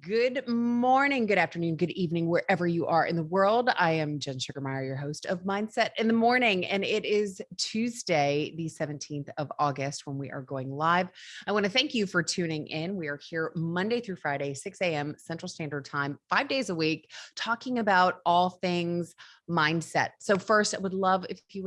Good morning, good afternoon, good evening, wherever you are in the world. I am Jen Sugarmeyer, your host of Mindset in the Morning, and it is Tuesday, the 17th of August, when we are going live. I want to thank you for tuning in. We are here Monday through Friday, 6 a.m. Central Standard Time, 5 days a week, talking about all things mindset. So first, I would love if you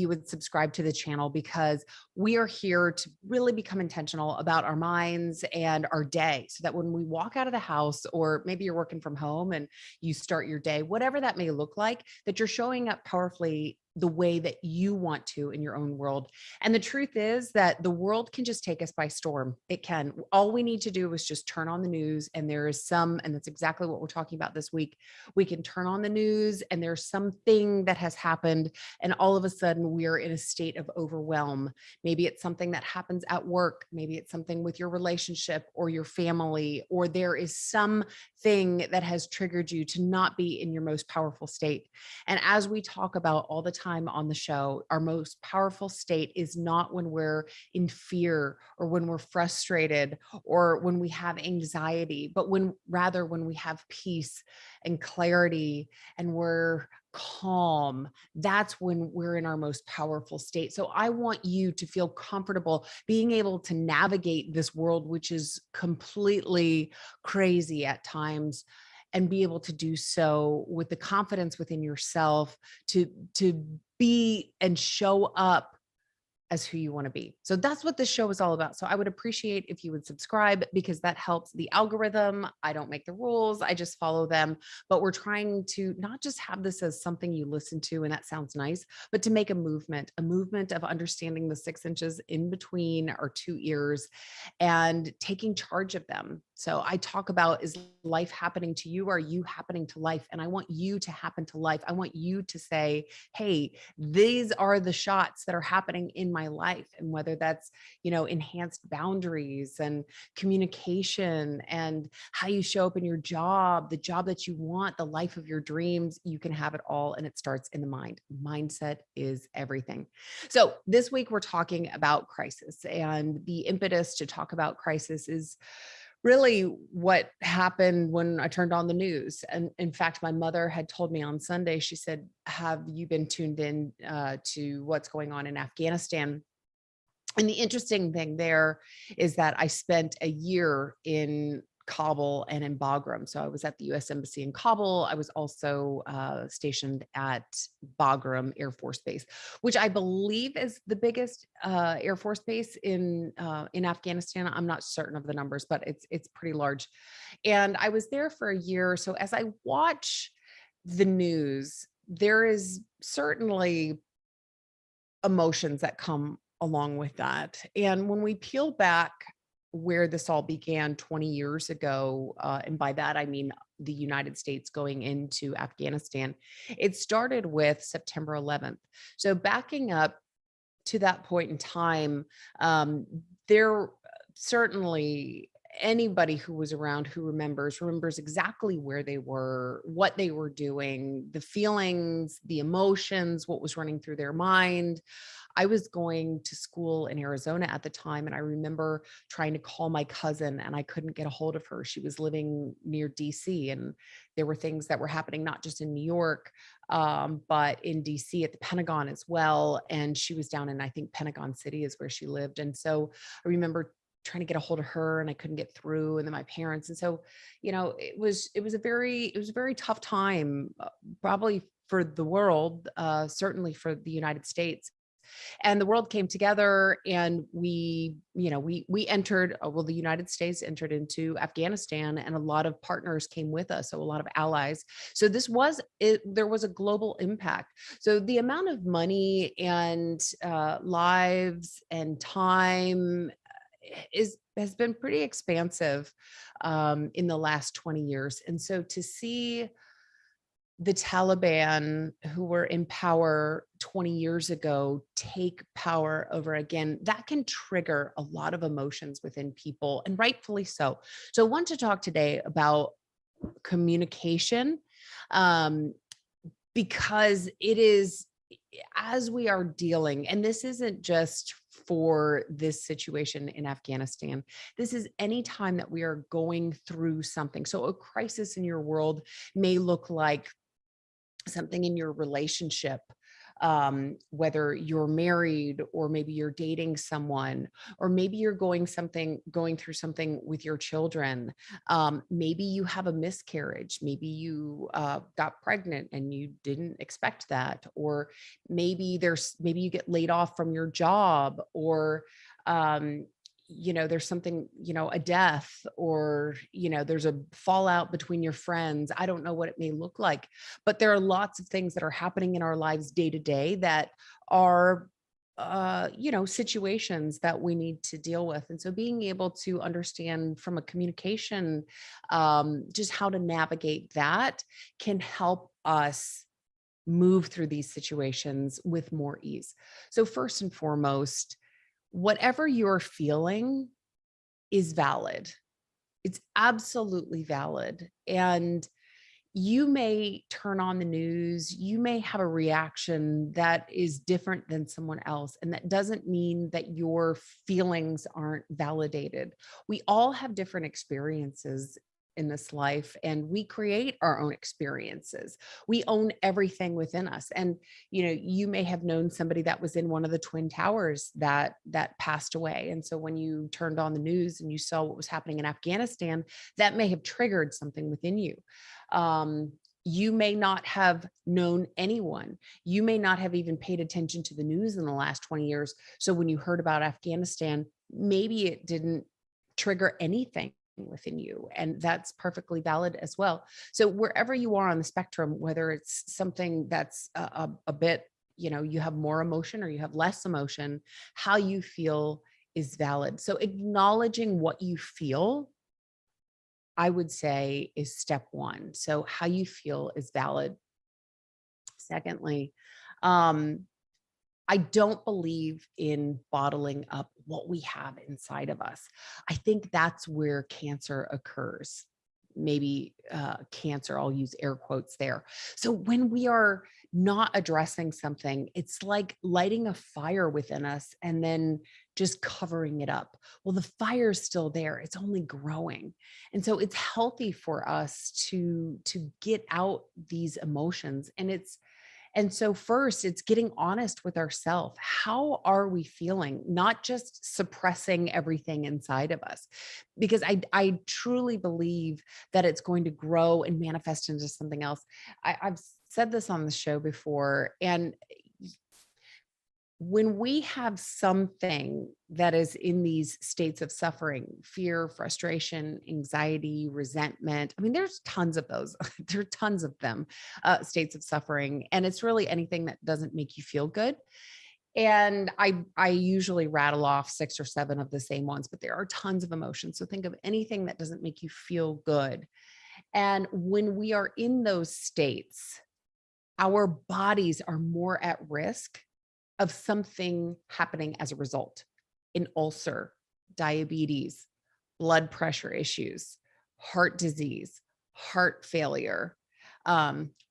would subscribe to the channel, because we are here to really become intentional about our minds and our day, so that when we walk out of the house, or maybe you're working from home and you start your day, whatever that may look like, that you're showing up powerfully the way that you want to in your own world. And the truth is that the world can just take us by storm. It can. All we need to do is just turn on the news, and there is and that's exactly what we're talking about this week. We can turn on the news and there's something that has happened, and all of a sudden we're in a state of overwhelm. Maybe it's something that happens at work. Maybe it's something with your relationship or your family, or there is something that has triggered you to not be in your most powerful state. And as we talk about all the time on the show, our most powerful state is not when we're in fear or when we're frustrated or when we have anxiety, but rather when we have peace and clarity and we're calm. That's when we're in our most powerful state. So I want you to feel comfortable being able to navigate this world, which is completely crazy at times, and be able to do so with the confidence within yourself to be and show up as who you want to be. So that's what this show is all about. So I would appreciate if you would subscribe, because that helps the algorithm. I don't make the rules, I just follow them. But we're trying to not just have this as something you listen to and that sounds nice, but to make a movement of understanding the 6 inches in between our two ears and taking charge of them. So I talk about, is life happening to you? Are you happening to life? And I want you to happen to life. I want you to say, hey, these are the shots that are happening in my life. And whether that's, enhanced boundaries and communication and how you show up in your job, the job that you want, the life of your dreams, you can have it all. And it starts in the mind. Mindset is everything. So this week we're talking about crisis, and the impetus to talk about crisis is really what happened when I turned on the news. And in fact, my mother had told me on Sunday, she said, have you been tuned in to what's going on in Afghanistan? And the interesting thing there is that I spent a year in Kabul and in Bagram. So I was at the US Embassy in Kabul. I was also stationed at Bagram Air Force Base, which I believe is the biggest Air Force base in Afghanistan. I'm not certain of the numbers, but it's pretty large. And I was there for a year. So as I watch the news, there is certainly emotions that come along with that. And when we peel back where this all began 20 years ago, and by that I mean the United States going into Afghanistan, it started with September 11th. So backing up to that point in time, there certainly, anybody who was around who remembers exactly where they were, what they were doing, the feelings, the emotions, what was running through their mind. I was going to school in Arizona at the time, and I remember trying to call my cousin and I couldn't get a hold of her. She was living near DC, and there were things that were happening not just in New York, but in DC at the Pentagon as well. And she was down in, I think, Pentagon City is where she lived. And so I remember trying to get a hold of her and I couldn't get through, and then my parents. And so, it was a very tough time, probably for the world, certainly for the United States. And the world came together, and we entered, well, the United States entered into Afghanistan, and a lot of partners came with us, so a lot of allies. So there was a global impact. So the amount of money and lives and time has been pretty expansive in the last 20 years. And so to see the Taliban, who were in power 20 years ago, take power over again, that can trigger a lot of emotions within people, and rightfully so. So I want to talk today about communication, um, because it is, as we are dealing, and this isn't just for this situation in Afghanistan. This is any time that we are going through something. So a crisis in your world may look like something in your relationship, whether you're married or maybe you're dating someone, or maybe you're going through something with your children. Maybe you have a miscarriage, maybe you got pregnant and you didn't expect that, or maybe you get laid off from your job, or um, there's something, a death, or there's a fallout between your friends. I don't know what it may look like, but there are lots of things that are happening in our lives day to day that are situations that we need to deal with. And so being able to understand from a communication, just how to navigate that can help us move through these situations with more ease. So first and foremost, whatever you're feeling is valid. It's absolutely valid. And you may turn on the news, you may have a reaction that is different than someone else. And that doesn't mean that your feelings aren't validated. We all have different experiences in this life, and we create our own experiences. We own everything within us. And you may have known somebody that was in one of the twin towers that passed away. And so when you turned on the news and you saw what was happening in Afghanistan, that may have triggered something within you. You may not have known anyone. You may not have even paid attention to the news in the last 20 years. So when you heard about Afghanistan, maybe it didn't trigger anything within you, and that's perfectly valid as well. So wherever you are on the spectrum, whether it's something that's a bit, you have more emotion or you have less emotion, how you feel is valid. So acknowledging what you feel, I would say, is step one. So how you feel is valid. Secondly, I don't believe in bottling up what we have inside of us. I think that's where cancer occurs. Maybe cancer, I'll use air quotes there. So when we are not addressing something, it's like lighting a fire within us and then just covering it up. Well, the fire's still there. It's only growing. And so it's healthy for us to get out these emotions. And so first, it's getting honest with ourselves. How are we feeling? Not just suppressing everything inside of us, because I truly believe that it's going to grow and manifest into something else. I've said this on the show before, and when we have something that is in these states of suffering, fear, frustration, anxiety, resentment, I mean, there's tons of those. There are tons of them, states of suffering. And it's really anything that doesn't make you feel good. And I usually rattle off 6 or 7 of the same ones, but there are tons of emotions. So think of anything that doesn't make you feel good. And when we are in those states, our bodies are more at risk of something happening as a result: an ulcer, diabetes, blood pressure issues, heart disease, heart failure,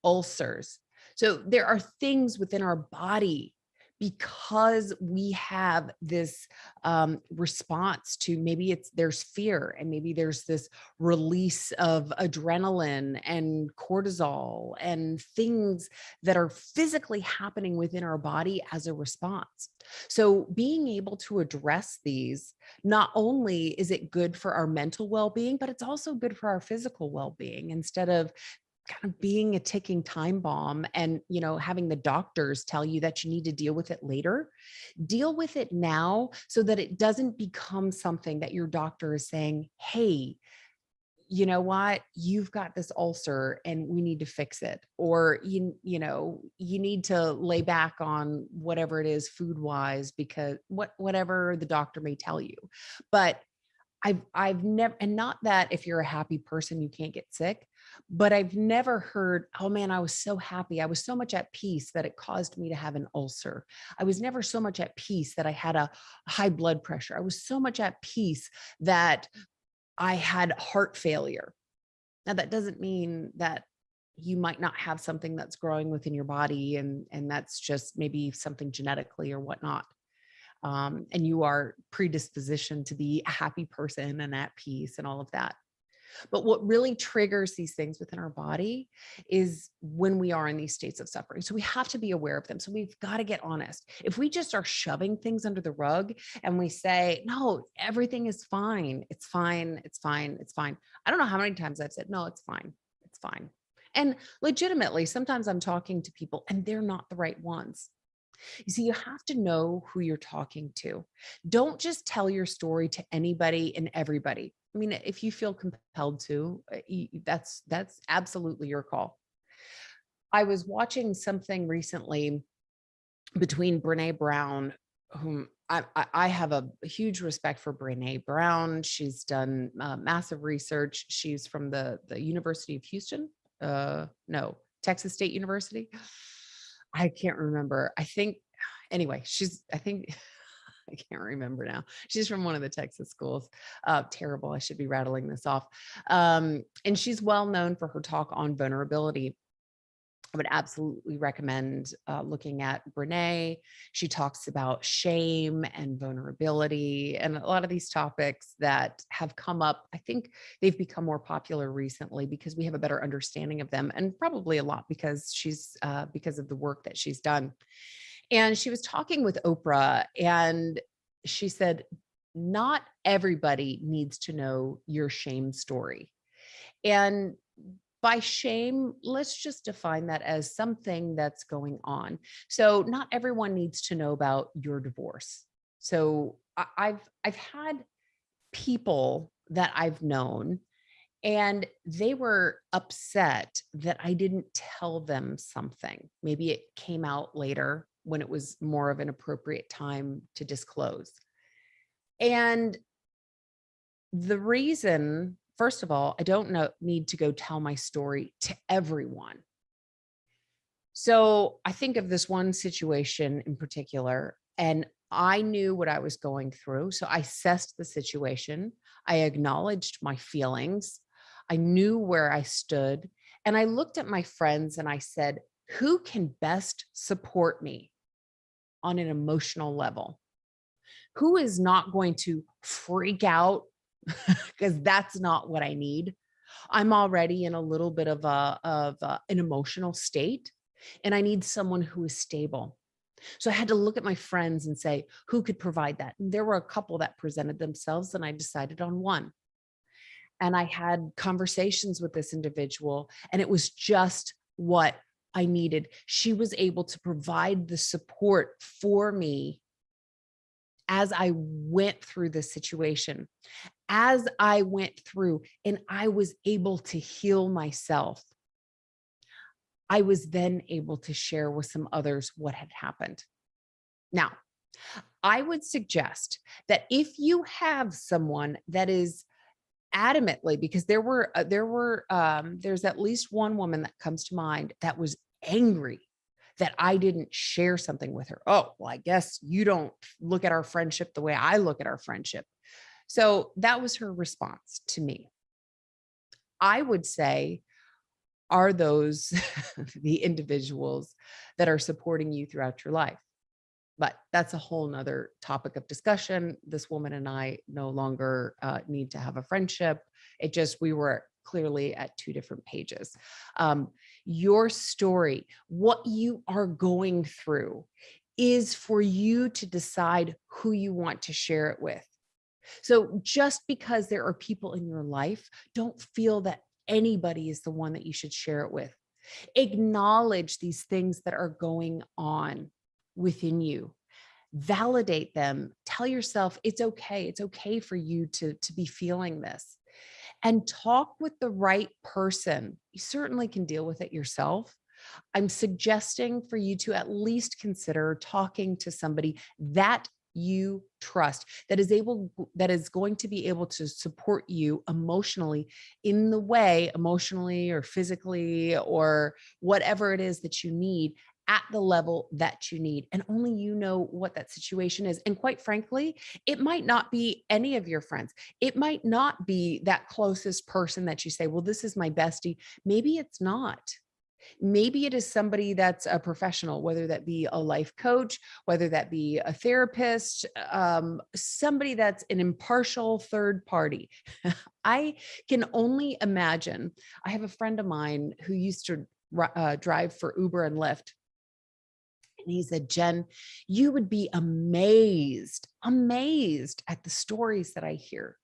ulcers. So there are things within our body, because we have this response to, maybe there's fear, and maybe there's this release of adrenaline and cortisol and things that are physically happening within our body as a response. So being able to address these, not only is it good for our mental well-being, but it's also good for our physical well-being, instead of kind of being a ticking time bomb and having the doctors tell you that you need to deal with it later. Deal with it now, so that it doesn't become something that your doctor is saying, hey, you know what, you've got this ulcer and we need to fix it, or you need to lay back on whatever it is food wise, because whatever the doctor may tell you. But I've never, and not that if you're a happy person, you can't get sick, but I've never heard, oh man, I was so happy. I was so much at peace that it caused me to have an ulcer. I was never so much at peace that I had a high blood pressure. I was so much at peace that I had heart failure. Now, that doesn't mean that you might not have something that's growing within your body, and that's just maybe something genetically or whatnot. and you are predispositioned to be a happy person and at peace and all of that. But what really triggers these things within our body is when we are in these states of suffering. So we have to be aware of them. So we've got to get honest. If we just are shoving things under the rug and we say, no, everything is fine, it's fine, it's fine, it's fine. I don't know how many times I've said, no, it's fine, it's fine. And legitimately, sometimes I'm talking to people and they're not the right ones. You see, you have to know who you're talking to. Don't just tell your story to anybody and everybody. I mean, if you feel compelled to, that's absolutely your call. I was watching something recently between Brene Brown, whom I have a huge respect for Brene Brown. She's done massive research. She's from the University of Houston. No, Texas State University. I can't remember. I think, anyway, I think, I can't remember now. She's from one of the Texas schools. Terrible. I should be rattling this off. And she's well known for her talk on vulnerability. I would absolutely recommend looking at Brene. She talks about shame and vulnerability and a lot of these topics that have come up. I think they've become more popular recently because we have a better understanding of them, and probably a lot because because of the work that she's done. And she was talking with Oprah, and she said, not everybody needs to know your shame story. And by shame, let's just define that as something that's going on. So not everyone needs to know about your divorce. So I've had people that I've known, and they were upset that I didn't tell them something. Maybe it came out later when it was more of an appropriate time to disclose. And the reason, first of all, I don't need to go tell my story to everyone. So I think of this one situation in particular, and I knew what I was going through. So I assessed the situation. I acknowledged my feelings. I knew where I stood. And I looked at my friends and I said, who can best support me on an emotional level? Who is not going to freak out? Because that's not what I need. I'm already in a little bit of an emotional state, and I need someone who is stable. So I had to look at my friends and say, who could provide that? And there were a couple that presented themselves, and I decided on one. And I had conversations with this individual, and it was just what I needed. She was able to provide the support for me as I went through this situation, as I went through and I was able to heal myself. I was then able to share with some others what had happened. Now, I would suggest that if you have someone that is adamantly, because there's at least one woman that comes to mind that was angry that I didn't share something with her. Oh, well, I guess you don't look at our friendship the way I look at our friendship. So that was her response to me. I would say, are those the individuals that are supporting you throughout your life? But that's a whole nother topic of discussion. This woman and I no longer need to have a friendship. We were clearly at two different pages. Your story, what you are going through, is for you to decide who you want to share it with. So just because there are people in your life, don't feel that anybody is the one that you should share it with. Acknowledge these things that are going on within you. Validate them. Tell yourself it's okay. It's okay for you to be feeling this. And talk with the right person. You certainly can deal with it yourself. I'm suggesting for you to at least consider talking to somebody that you trust, that is going to be able to support you emotionally in the way, emotionally or physically or whatever it is that you need, at the level that you need. And only you know what that situation is. And quite frankly, it might not be any of your friends. It might not be that closest person that you say, well, this is my bestie. Maybe it's not. Maybe it is somebody that's a professional, whether that be a life coach, whether that be a therapist, somebody that's an impartial third party. I can only imagine. I have a friend of mine who used to drive for Uber and Lyft. And he said, Jen, you would be amazed at the stories that I hear,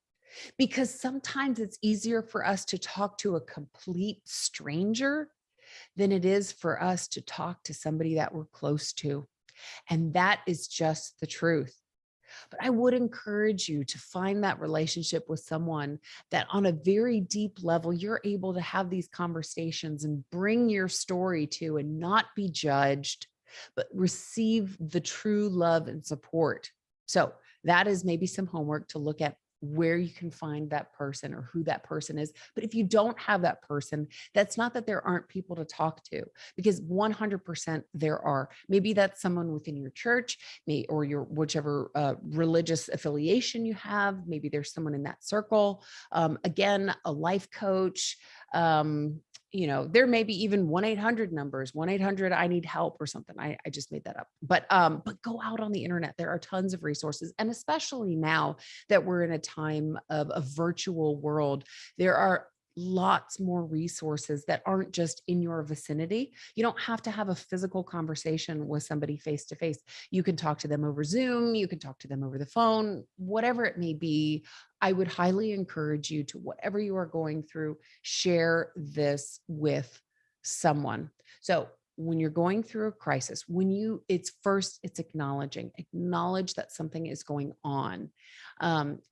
because sometimes it's easier for us to talk to a complete stranger than it is for us to talk to somebody that we're close to. And that is just the truth. But I would encourage you to find that relationship with someone that on a very deep level, you're able to have these conversations and bring your story to and not be judged, but receive the true love and support. So that is maybe some homework to look at where you can find that person or who that person is. But if you don't have that person, that's not that there aren't people to talk to, because 100% there are. Maybe that's someone within your church, or your whichever religious affiliation you have. Maybe there's someone in that circle. Again, a life coach. There may be even 1-800 numbers, 1-800 I need help or something. I just made that up. But go out on the internet. There are tons of resources. And especially now that we're in a time of a virtual world, there are lots more resources that aren't just in your vicinity. You don't have to have a physical conversation with somebody face to face. You can talk to them over Zoom, you can talk to them over the phone, whatever it may be. I would highly encourage you to, whatever you are going through, share this with someone. So when you're going through a crisis, it's acknowledge that something is going on.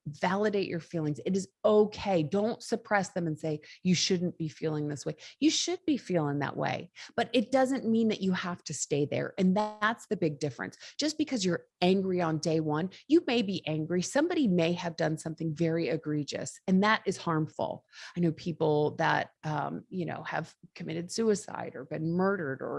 Validate your feelings. It is okay. Don't suppress them and say, you shouldn't be feeling this way. You should be feeling that way, but it doesn't mean that you have to stay there. And that's the big difference. Just because you're angry on day one, you may be angry. Somebody may have done something very egregious, and that is harmful. I know people that, have committed suicide or been murdered or,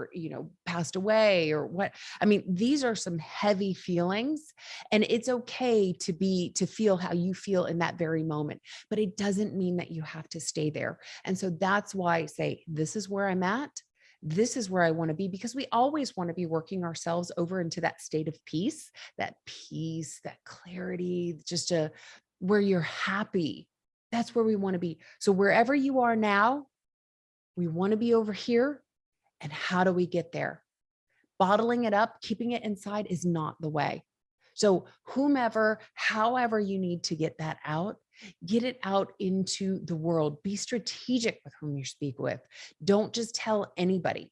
passed away or what. I mean, these are some heavy feelings, and it's okay to feel how you feel in that very moment, but it doesn't mean that you have to stay there. And so that's why I say, this is where I'm at. This is where I want to be, because we always want to be working ourselves over into that state of peace, that clarity, where you're happy. That's where we want to be. So wherever you are now, we want to be over here. And how do we get there? Bottling it up, keeping it inside is not the way. So however you need to get that out, get it out into the world. Be strategic with whom you speak with. Don't just tell anybody.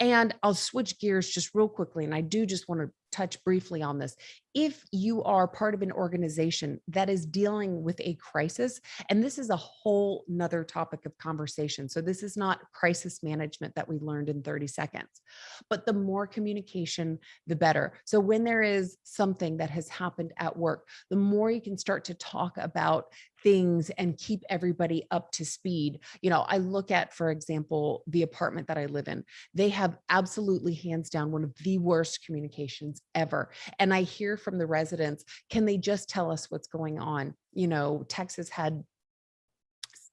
And I'll switch gears just real quickly. And I do just want to touch briefly on this. If you are part of an organization that is dealing with a crisis, and this is a whole nother topic of conversation. So this is not crisis management that we learned in 30 seconds, but the more communication, the better. So when there is something that has happened at work, the more you can start to talk about things and keep everybody up to speed. I look at, for example, the apartment that I live in. They have absolutely hands down one of the worst communications ever. And I hear from the residents, can they just tell us what's going on? Texas had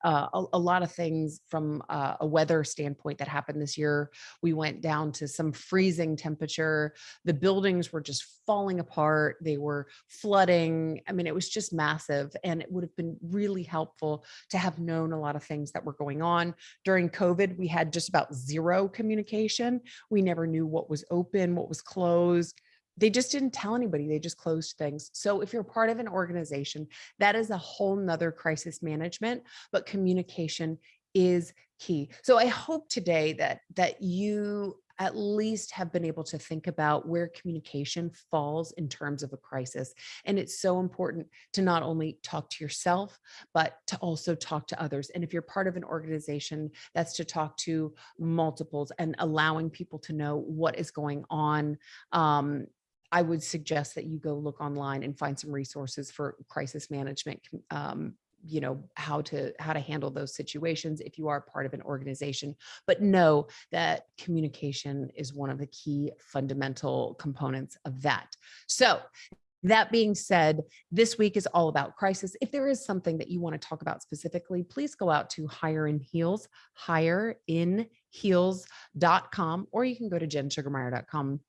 a lot of things from a weather standpoint that happened this year. We went down to some freezing temperature. The buildings were just falling apart. They were flooding. I mean, it was just massive. And it would have been really helpful to have known a lot of things that were going on. During COVID, we had just about zero communication. We never knew what was open, what was closed. They just didn't tell anybody. They just closed things. So if you're part of an organization, that is a whole nother crisis management, but communication is key. So I hope today that you at least have been able to think about where communication falls in terms of a crisis. And it's so important to not only talk to yourself, but to also talk to others. And if you're part of an organization, that's to talk to multiples and allowing people to know what is going on. I would suggest that you go look online and find some resources for crisis management, how to handle those situations if you are part of an organization. But know that communication is one of the key fundamental components of that. So that being said, this week is all about crisis. If there is something that you want to talk about specifically, please go out to Higher in Heels, Higher in heals.com, or you can go to jensugarmeyer.com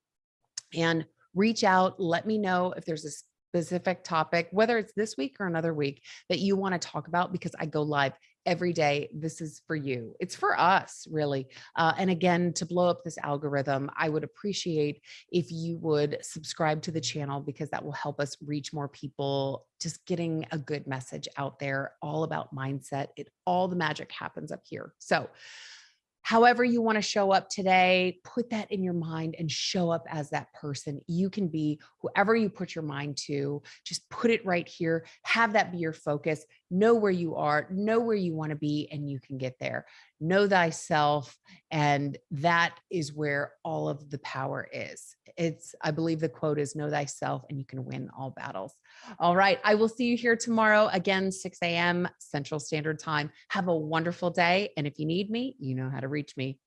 and reach out. Let me know if there's a specific topic, whether it's this week or another week, that you want to talk about, because I go live every day. This is for you. It's for us, really. And again, to blow up this algorithm, I would appreciate if you would subscribe to the channel, because that will help us reach more people, just getting a good message out there all about mindset. All the magic happens up here. So however you want to show up today, put that in your mind and show up as that person. You can be whoever you put your mind to. Just put it right here. Have that be your focus. Know where you are, know where you want to be, and you can get there. Know thyself. And that is where all of the power is. I believe the quote is, know thyself and you can win all battles. All right. I will see you here tomorrow, again, 6 a.m. Central Standard Time. Have a wonderful day. And if you need me, you know how to reach me.